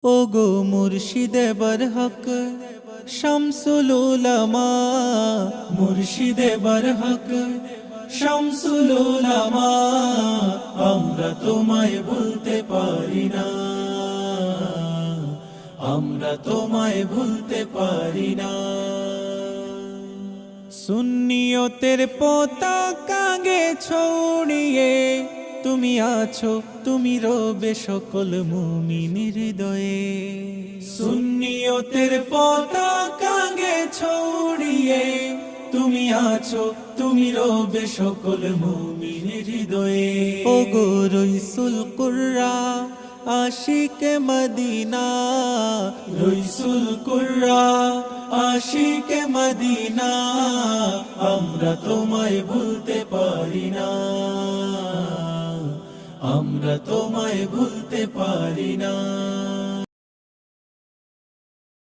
ওগো মুর্শিদে বরহক শামসুল উলামা, মুর্শিদে বরহক শামসুল উলামা, আমরা তোমায় ভুলতে পারি না, আমরা তোমায় ভুলতে পারি না। সুন্নিয়তের পতাকা গে ছড়িয়ে তুমি আছো, তুমি রবে সকল মুমিনের হৃদয়ে। সুন্নিয়তের পতাকা গে ছড়িয়ে তুমি আছো, তুমি রবে সকল মুমিনের হৃদয়ে। ওগো রইসুল কুররা আশিকে মদিনা, রইসুল কুররা আশিকে মদিনা, আমরা তোমায় ভুলতে পারি না, আমরা তোমায় ভুলতে পারি না।